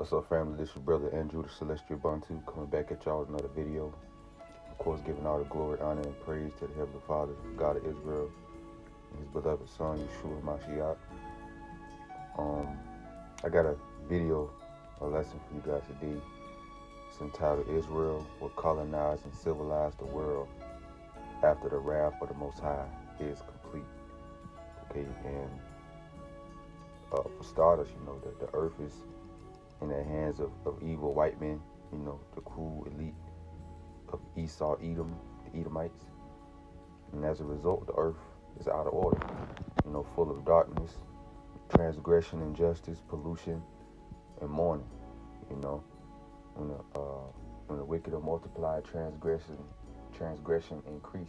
What's up, family? This is your brother Andrew, the Celestial Bantu, coming back at y'all with another video. Of course, giving all the glory, honor, and praise to the Heavenly Father, God of Israel, and His beloved Son, Yeshua Mashiach. I got a video, a lesson for you guys today. It's entitled Israel will colonize and civilize the world after the wrath of the Most High is complete. Okay, and for starters, the earth is in the hands of evil white men, the cruel elite of Esau, Edom, the Edomites. And as a result, the earth is out of order, full of darkness, transgression, injustice, pollution, and mourning. When the wicked are multiplied, transgression increases.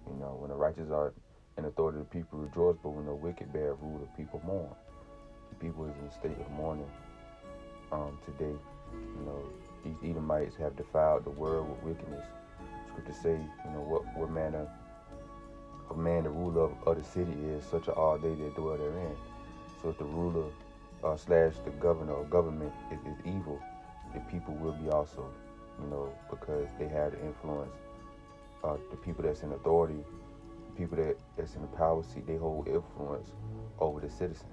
When the righteous are in authority, the people rejoice, but when the wicked bear rule, the people mourn. The people is in a state of mourning today. These Edomites have defiled the world with wickedness. Scripture say, what manner of man the ruler of the city is, such are they that dwell therein. So if the ruler slash the governor or government is evil, the people will be also, because they have the influence. The people that's in authority, the people that's in the power seat, they hold influence over the citizens.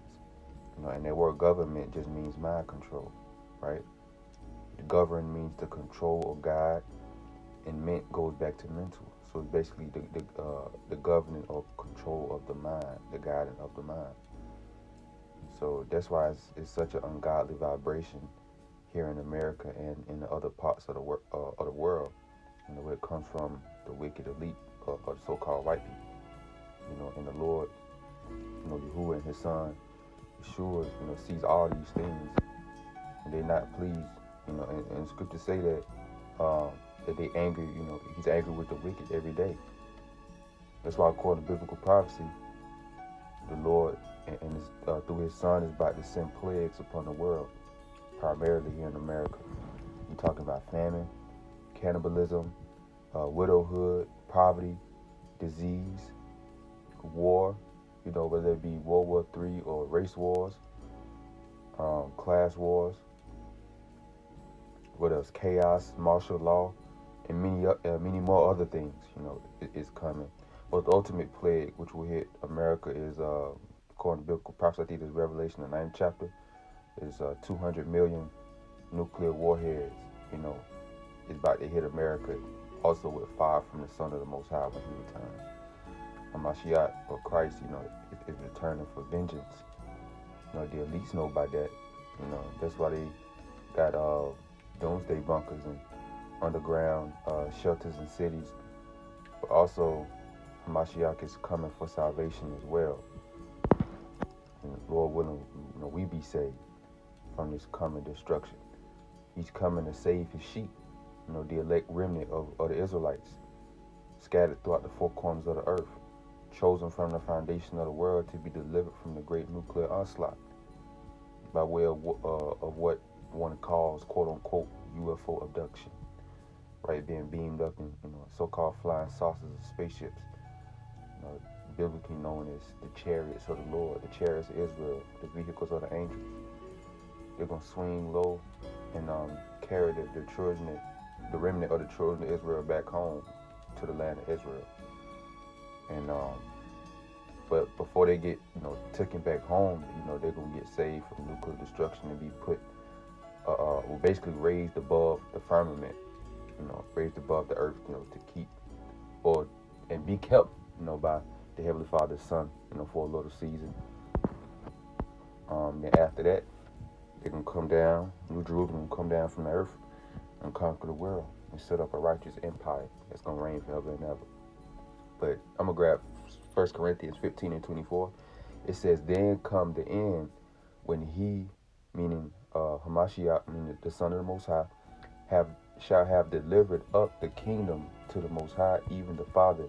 And that word government just means mind control, right? The govern means to control or guide, and ment goes back to mental. So it's basically the governing or control of the mind, the guiding of the mind. So that's why it's such an ungodly vibration here in America and in the other parts of the world. Where it comes from the wicked elite or the so-called white people. And the Lord, Yahuwah and His Son, Yeshua, sees all these things, and they're not pleased. And Scripture say that that they angry. He's angry with the wicked every day. That's why, according to biblical prophecy, the Lord and through His Son is about to send plagues upon the world, primarily here in America. You're talking about famine, cannibalism, widowhood, poverty, disease, war, whether it be World War III or race wars, class wars, what else, chaos, martial law, and many more other things, is coming. But the ultimate plague, which will hit America, is, according to biblical prophecy, I think it's Revelation, the 9th chapter, is 200 million nuclear warheads, is about to hit America, also with fire from the Son of the Most High when He returns. Mashiach, or Christ, is returning for vengeance. The elites know about that. That's why they got doomsday bunkers and underground shelters in cities. But also, Mashiach is coming for salvation as well. And Lord willing, we be saved from this coming destruction. He's coming to save His sheep. The elect remnant of the Israelites, scattered throughout the four corners of the earth, chosen from the foundation of the world to be delivered from the great nuclear onslaught by way of what one calls, quote unquote, UFO abduction, right? Being beamed up in so-called flying saucers of spaceships, biblically known as the chariots of the Lord, the chariots of Israel, the vehicles of the angels. They're gonna swing low and carry the children, the remnant of the children of Israel back home to the land of Israel. And but before they get taken back home, they're gonna get saved from nuclear destruction and be put basically raised above the firmament, raised above the earth, to keep and be kept, by the Heavenly Father's Son, for a little season. Then after that, they're gonna come down, New Jerusalem will come down from the earth and conquer the world and set up a righteous empire that's gonna reign forever and ever. But I'm gonna grab 1 Corinthians 15 and 24. It says, then come the end when He, meaning Hamashiach, meaning the Son of the Most High, shall have delivered up the kingdom to the Most High, even the Father,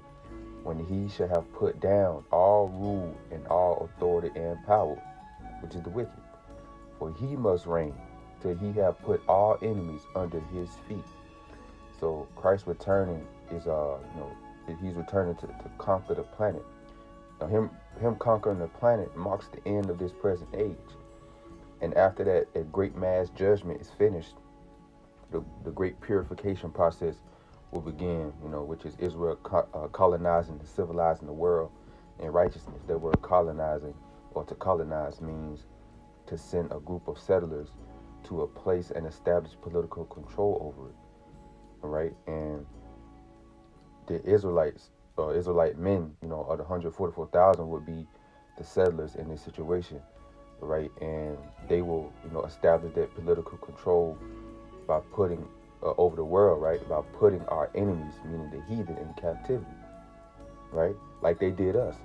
when He shall have put down all rule and all authority and power, which is the wicked. For He must reign till He have put all enemies under His feet. So Christ returning is He's returning to conquer the planet. Now him conquering the planet marks the end of this present age. And after that, a great mass judgment is finished. The great purification process will begin, which is Israel colonizing and civilizing the world in righteousness. That word colonizing, or to colonize, means to send a group of settlers to a place and establish political control over it. All right? And the Israelites, or Israelite men, of the 144,000 would be the settlers in this situation, right? And they will, establish that political control by putting over the world, right? By putting our enemies, meaning the heathen, in captivity, right? Like they did us.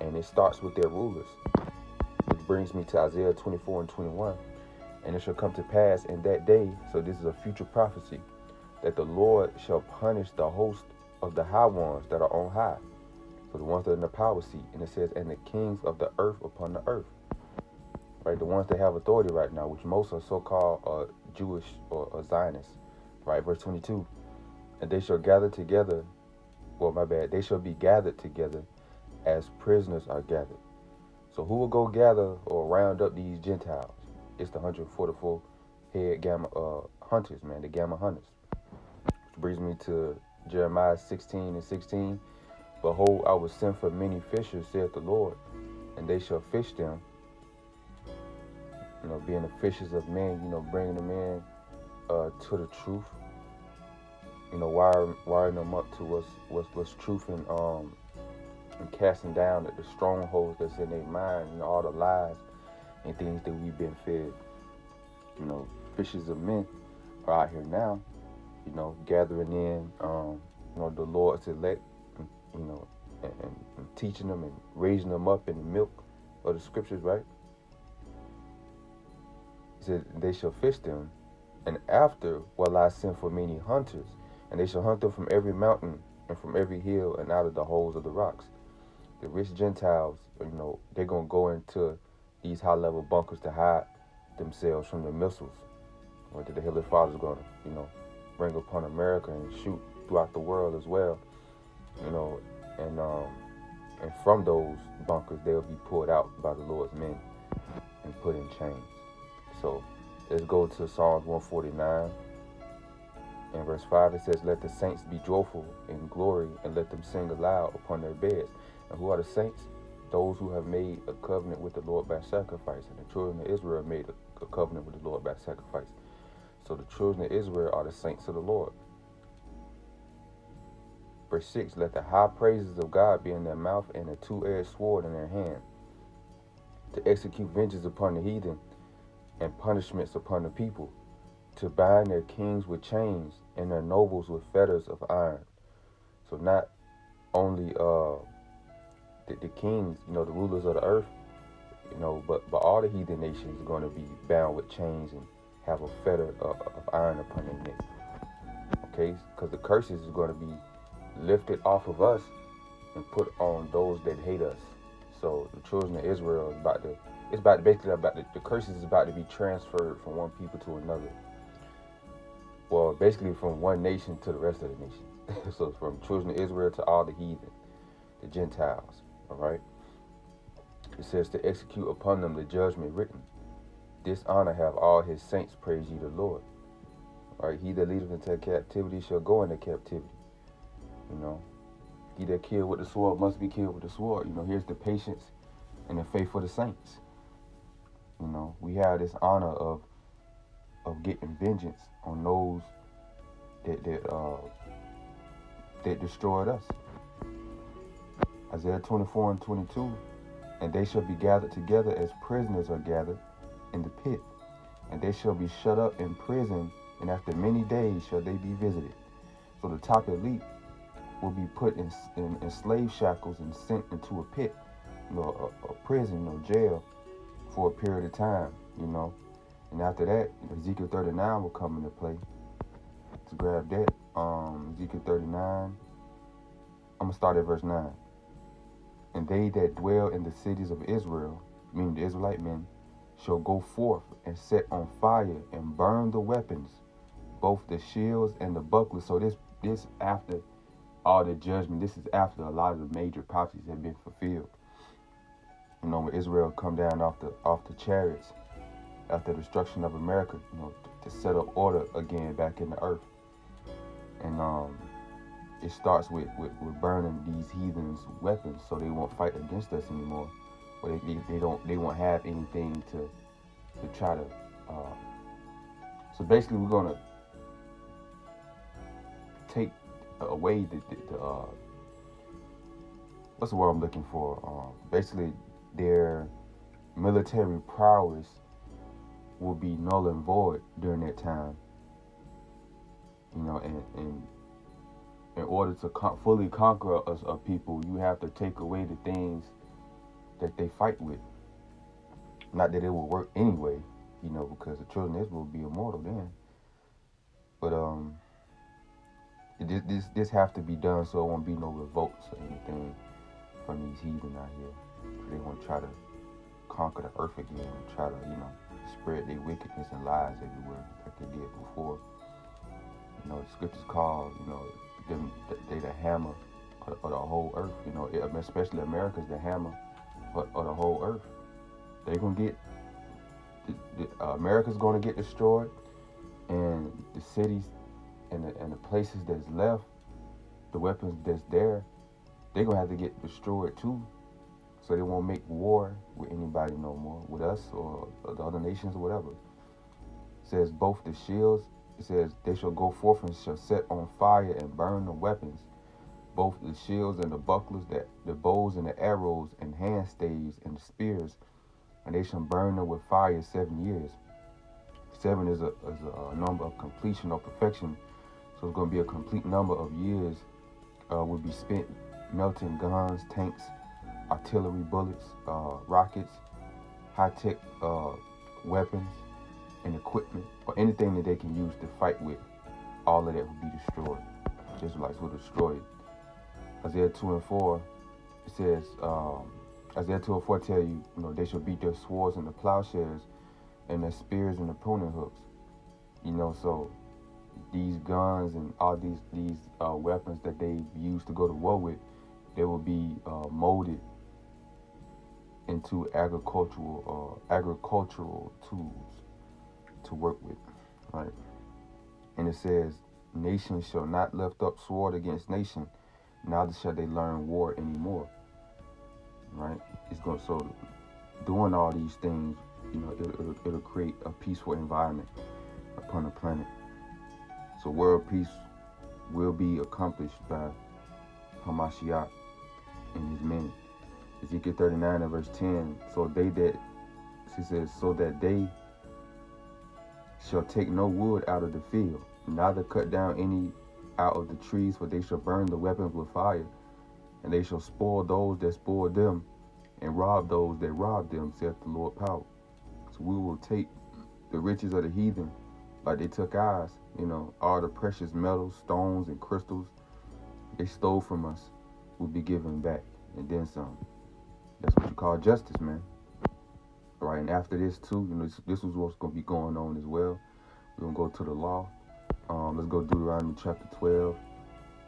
And it starts with their rulers. Which brings me to Isaiah 24 and 21. And it shall come to pass in that day, so this is a future prophecy, that the Lord shall punish the host of the high ones that are on high. So the ones that are in the power seat. And it says, and the kings of the earth upon the earth. Right, the ones that have authority right now, which most are so-called Jewish or Zionists, right? Verse 22, and they shall gather together, they shall be gathered together as prisoners are gathered. So who will go gather or round up these Gentiles? It's the 144 head gamma hunters, man, the gamma hunters. Which brings me to Jeremiah 16 and 16. Behold, I will send for many fishers, saith the Lord, and they shall fish them. Being the fishers of men, bringing them in to the truth. Wiring them up to what's truth and casting down the strongholds that's in their mind, all the lies and things that we've been fed. Fishers of men are out here now, gathering in, the Lord's elect, and teaching them and raising them up in the milk of the scriptures, right? Said, they shall fish them, and after will I send for many hunters, and they shall hunt them from every mountain and from every hill and out of the holes of the rocks. The rich Gentiles, they're going to go into these high-level bunkers to hide themselves from the missiles, or that the Heavenly Father is going to, bring upon America and shoot throughout the world as well, and from those bunkers they'll be pulled out by the Lord's men and put in chains. So let's go to Psalms 149 and verse 5. It says, let the saints be joyful in glory, and let them sing aloud upon their beds. And who are the saints? Those who have made a covenant with the Lord by sacrifice. And the children of Israel made a covenant with the Lord by sacrifice. So the children of Israel are the saints of the Lord. Verse 6, let the high praises of God be in their mouth, and a two-edged sword in their hand, to execute vengeance upon the heathen and punishments upon the people, to bind their kings with chains and their nobles with fetters of iron. So not only the kings, the rulers of the earth, but all the heathen nations are going to be bound with chains and have a fetter of iron upon their neck. Okay, because the curses is going to be lifted off of us and put on those that hate us. So the children of Israel is the curses is about to be transferred from one people to another. Well, basically from one nation to the rest of the nations. So from children of Israel to all the heathen, the Gentiles. All right. It says to execute upon them the judgment written. This honor have all his saints, praise ye the Lord. All right. He that leadeth into captivity shall go into captivity. He that killed with the sword must be killed with the sword. Here's the patience and the faith of the saints. We have this honor of getting vengeance on those that destroyed us. Isaiah 24 and 22, and they shall be gathered together as prisoners are gathered in the pit, and they shall be shut up in prison, and after many days shall they be visited. So the top elite will be put in slave shackles and sent into a pit, a prison, jail, for a period of time, And after that, Ezekiel 39 will come into play. Let's grab that. Ezekiel 39. I'm going to start at verse 9. And they that dwell in the cities of Israel, meaning the Israelite men, shall go forth and set on fire and burn the weapons, both the shields and the bucklers. So this after all the judgment, this is after a lot of the major prophecies have been fulfilled. When Israel come down off the chariots after the destruction of America, to set up order again back in the earth. And it starts with burning these heathens' weapons, so they won't fight against us anymore. Or they won't have anything to try to. So basically, we're gonna take away the what's the word I'm looking for? Basically, their military prowess will be null and void during that time. And in order to fully conquer a people, you have to take away the things that they fight with. Not that it will work anyway, because the children of Israel will be immortal then. But this have to be done so it won't be no revolts or anything from these heathen out here. So they want to try to conquer the earth again and try to, spread their wickedness and lies everywhere like they did before. The scriptures call, them they the hammer of the whole earth. Especially America's the hammer of the whole earth. They're gonna get America's gonna get destroyed, and the cities and the places that's left, the weapons that's there, they're gonna have to get destroyed too. So they won't make war with anybody no more, with us or the other nations or whatever. It says both the shields. It says they shall go forth and shall set on fire and burn the weapons, both the shields and the bucklers, the bows and the arrows and hand staves and the spears, and they shall burn them with fire 7 years. 7 is a number of completion or perfection, so it's going to be a complete number of years will be spent melting guns, tanks, artillery bullets, rockets, high-tech weapons and equipment, or anything that they can use to fight with. All of that will be destroyed. The Israelites will destroy it. Isaiah 2:4, it says, Isaiah 2:4 tell you, they shall beat their swords into plowshares and their spears into pruning hooks. So these guns and all these weapons that they use to go to war with, they will be molded into agricultural tools to work with, right? And it says, nation shall not lift up sword against nation, neither shall they learn war anymore, right? It's going so doing all these things, it'll create a peaceful environment upon the planet. So world peace will be accomplished by Hamashiach and his men. Ezekiel 39 and verse 10, so that they shall take no wood out of the field, neither cut down any out of the trees, for they shall burn the weapons with fire, and they shall spoil those that spoil them, and rob those that rob them, saith the Lord power. So we will take the riches of the heathen, like they took ours, all the precious metals, stones, and crystals they stole from us will be given back, and then some. That's what you call justice, man. Right, and after this too, this was what's going to be going on as well. We're going to go to the law. Let's go Deuteronomy chapter 12,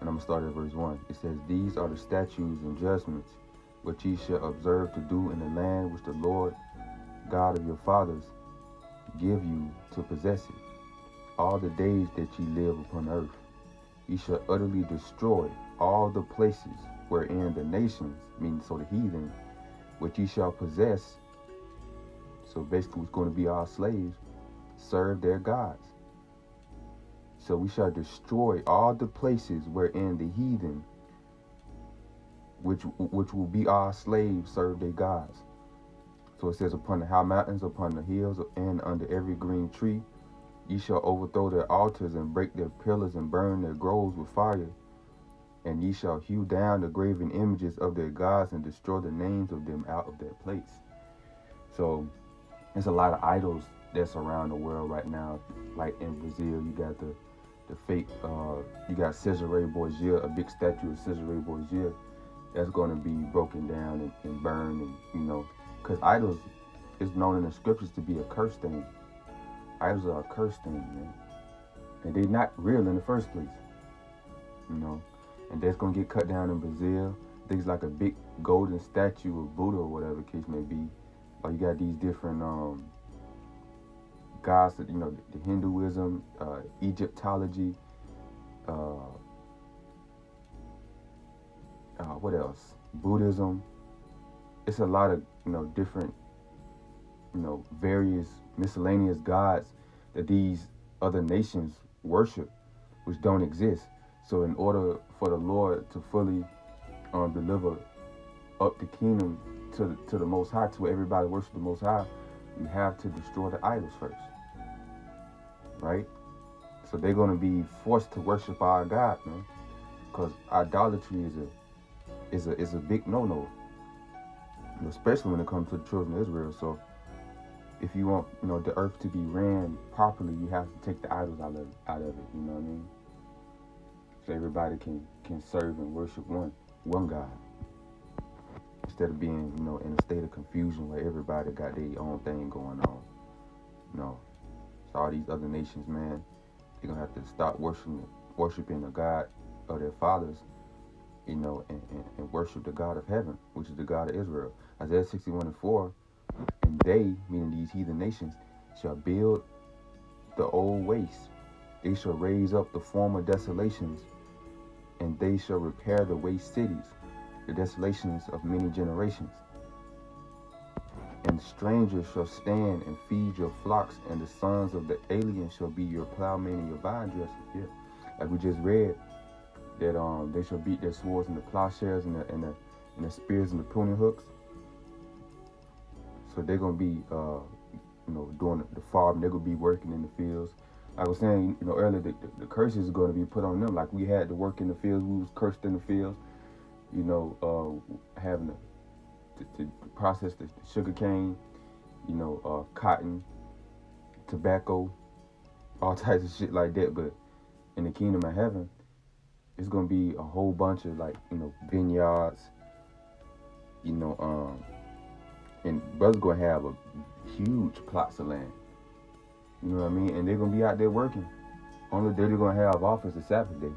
and I'm going to start at verse 1. It says, these are the statutes and judgments which ye shall observe to do in the land which the Lord God of your fathers give you to possess it, all the days that ye live upon earth. Ye shall utterly destroy all the places wherein the nations, meaning so the heathen, which ye shall possess, so basically it's going to be our slaves, serve their gods. So we shall destroy all the places wherein the heathen, which will be our slaves, serve their gods. So it says, upon the high mountains, upon the hills, and under every green tree, ye shall overthrow their altars and break their pillars and burn their groves with fire. And ye shall hew down the graven images of their gods and destroy the names of them out of their place. So there's a lot of idols that's around the world right now. Like in Brazil, you got the fake, you got Cesare Borgia, a big statue of Cesare Borgia that's going to be broken down and burned, and because idols is known in the scriptures to be a curse thing. Idols are a curse thing, man, and they're not real in the first place, and that's going to get cut down in Brazil. Things like a big golden statue of Buddha or whatever the case may be. Or you got these different gods, the Hinduism, Egyptology, what else? Buddhism. It's a lot of different various miscellaneous gods that these other nations worship, which don't exist. So in order for the Lord to fully deliver up the kingdom to the Most High, to where everybody worship the Most High, you have to destroy the idols first, right? So they're going to be forced to worship our God, man, because idolatry is a big no-no, especially when it comes to the children of Israel. So if you want the earth to be ran properly, you have to take the idols out of it. You know what I mean? So everybody can serve and worship one God, instead of being in a state of confusion where everybody got their own thing going on. So all these other nations, man, they're gonna have to stop worshiping the God of their fathers, and worship the God of heaven, which is the God of Israel. Isaiah 61:4, and they, meaning these heathen nations, shall build the old waste. They shall raise up the former desolations, and they shall repair the waste cities, the desolations of many generations. And strangers shall stand and feed your flocks, and the sons of the alien shall be your plowmen and your vine dressers. Yeah, like we just read that they shall beat their swords and the plowshares and the spears and the pruning hooks. So they're gonna be doing the farm. They're gonna be working in the fields. Like I was saying earlier, the curses are going to be put on them. Like we had to work in the fields, we was cursed in the fields. Having to process the sugar cane, cotton, tobacco, all types of shit like that. But in the kingdom of heaven, it's gonna be a whole bunch of vineyards, and brothers gonna have a huge plots of land. You know what I mean? And they're gonna be out there working. Only day they're gonna have off is the Sabbath day.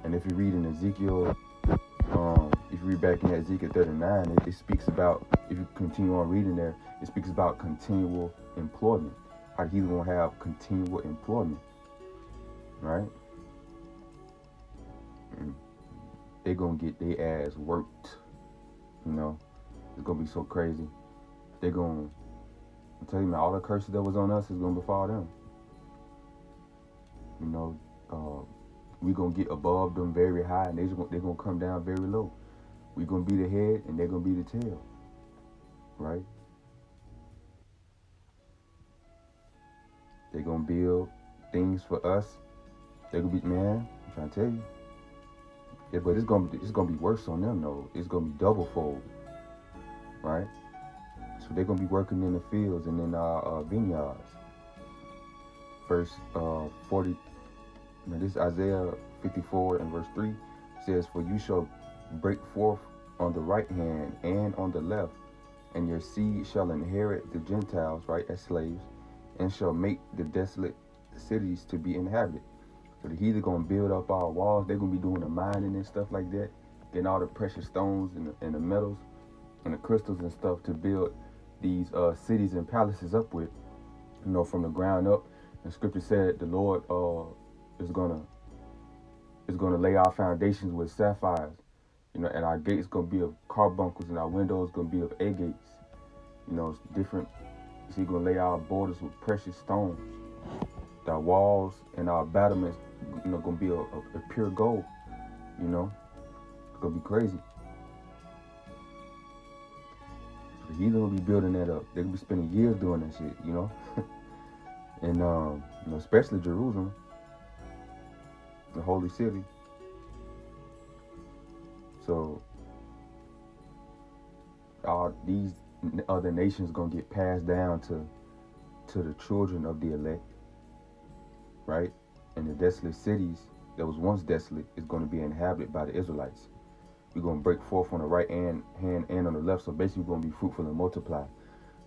And if you read in Ezekiel, if you read back in Ezekiel 39, it speaks about, if you continue on reading there, it speaks about continual employment. How he's gonna have continual employment, right? And they're gonna get their ass worked. It's gonna be so crazy. I'm telling you, man, all the curses that was on us is gonna befall them. We gonna get above them very high, and they're gonna come down very low. We gonna be the head, and they're gonna be the tail, right? They're gonna build things for us. They're gonna be, man, I'm trying to tell you. Yeah, but it's gonna be worse on them though. It's gonna be double fold, right? So they're gonna be working in the fields and in our vineyards. Verse 40. This is Isaiah 54 and verse 3 says, "For you shall break forth on the right hand and on the left, and your seed shall inherit the Gentiles," right, as slaves, "and shall make the desolate cities to be inhabited." So the heathen gonna build up our walls. They're gonna be doing the mining and stuff like that, getting all the precious stones and the metals and the crystals and stuff to build these cities and palaces up with, from the ground up. And Scripture said the Lord is gonna lay our foundations with sapphires, and our gates gonna be of carbuncles, and our windows gonna be of agates. It's different. So He's gonna lay our borders with precious stones. Our walls and our battlements, gonna be a pure gold. It's gonna be crazy. The heathen will be building that up. They're gonna be spending years doing that shit, and especially Jerusalem, the holy city. So all these other nations gonna get passed down to the children of the elect, right? And the desolate cities that was once desolate is going to be inhabited by the Israelites. We're going to break forth on the right hand and on the left. So basically, we're going to be fruitful and multiply.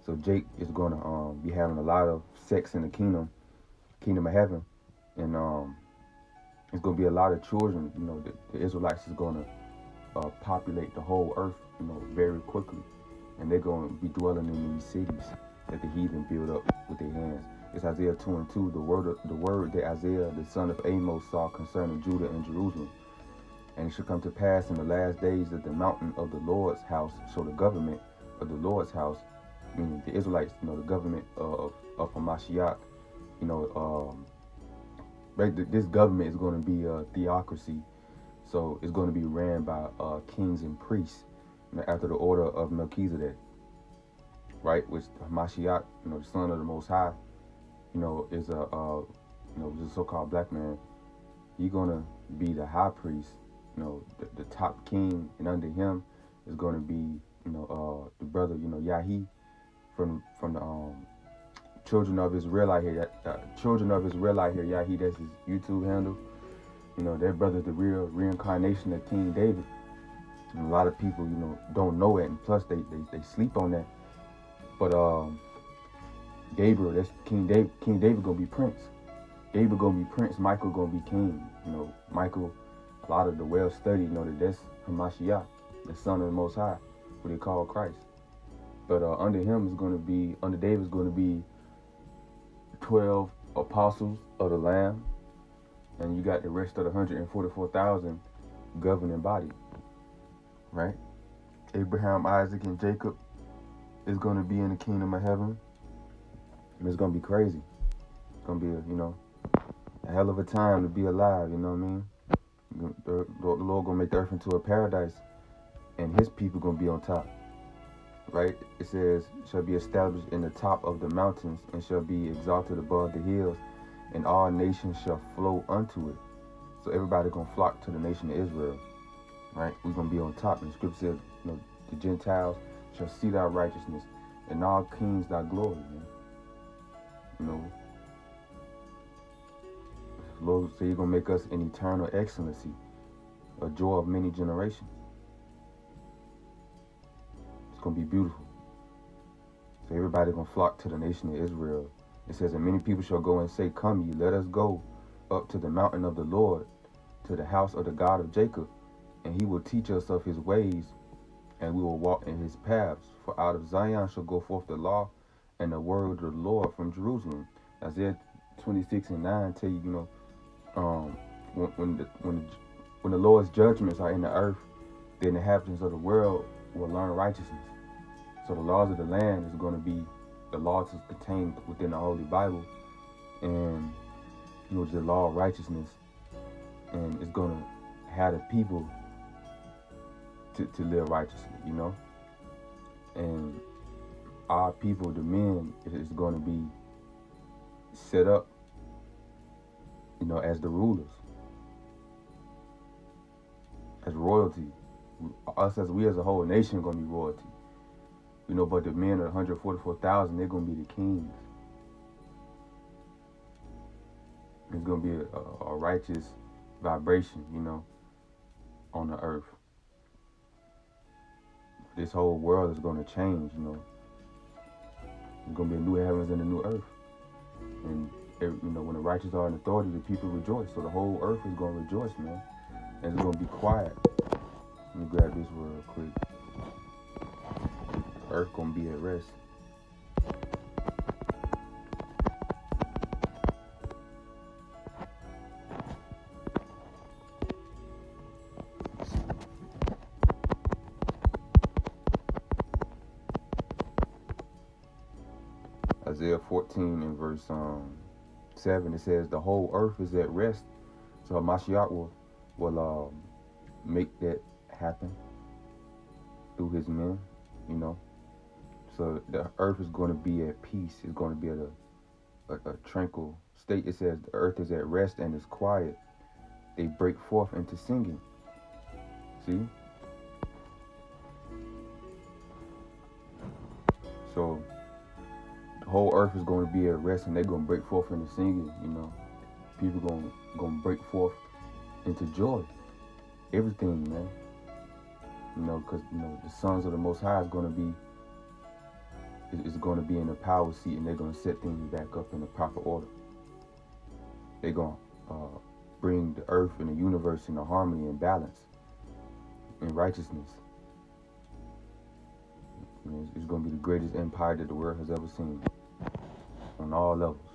So Jake is going to be having a lot of sex in the kingdom of heaven, and it's going to be a lot of children. The Israelites is going to populate the whole earth, very quickly, and they're going to be dwelling in these cities. that the heathen build up with their hands. It's Isaiah 2:2, the word that Isaiah, the son of Amos, saw concerning Judah and Jerusalem. And it shall come to pass in the last days that the mountain of the Lord's house, so the government of the Lord's house, meaning the Israelites, the government of Hamashiach, this government is going to be a theocracy. So it's going to be ran by kings and priests, after the order of Melchizedek, right? Which Hamashiach, the son of the Most High, is a so-called black man. He's going to be the high priest, the top king, and under him is going to be, the brother, Yahi from the Children of Israelite here. Children of Israelite here, Yahi, that's his YouTube handle. That brother's the real reincarnation of King David. And a lot of people, don't know it, and plus they sleep on that. But Gabriel, that's King David. King David gonna be prince. Gabriel gonna be prince. Michael gonna be king. Michael, a lot of the well-studied know that that's Hamashiach, the son of the Most High, who they call Christ. But under him is gonna be, under David is gonna be 12 apostles of the Lamb, and you got the rest of the 144,000 governing body, right? Abraham, Isaac, and Jacob is going to be in the kingdom of heaven. And it's going to be crazy. It's going to be a hell of a time to be alive, you know what I mean? The Lord going to make the earth into a paradise, and his people going to be on top, right? It says, shall be established in the top of the mountains, and shall be exalted above the hills, and all nations shall flow unto it. So everybody gonna flock to the nation of Israel, right? We're gonna be on top. And the scripture says, the Gentiles shall see thy righteousness, and all kings thy glory, man. Lord said you're gonna make us an eternal excellency, a joy of many generations. It's gonna be beautiful. So everybody gonna flock to the nation of Israel. It says, and many people shall go and say, come ye, let us go up to the mountain of the Lord, to the house of the God of Jacob, and he will teach us of his ways, and we will walk in his paths. For out of Zion shall go forth the law and the word of the Lord from Jerusalem. Isaiah 26:9 tell you, when the Lord's judgments are in the earth, the inhabitants of the world will learn righteousness. So the laws of the land is going to be the laws is contained within the Holy Bible, and the law of righteousness, and it's gonna have the people to live righteously, and our people, the men, is going to be set up, as the rulers, as royalty. We as a whole nation gonna be royalty. But the men of 144,000, they're going to be the kings. It's going to be a righteous vibration, on the earth. This whole world is going to change, There's going to be a new heavens and a new earth. And, when the righteous are in authority, the people rejoice. So the whole earth is going to rejoice, man. And it's going to be quiet. Let me grab this real quick. Earth gonna be at rest. Isaiah 14 and verse 7, it says the whole earth is at rest. So Mashiach will make that happen through his men, So the earth is going to be at peace. It's going to be at a tranquil state. It says the earth is at rest and is quiet. They break forth into singing. See? So the whole earth is going to be at rest, and they're going to break forth into singing. People going to break forth into joy. Everything, man. Because the sons of the Most High is going to be in the power seat, and they're going to set things back up in the proper order. They're going to bring the earth and the universe into harmony and balance and righteousness. It's going to be the greatest empire that the world has ever seen on all levels.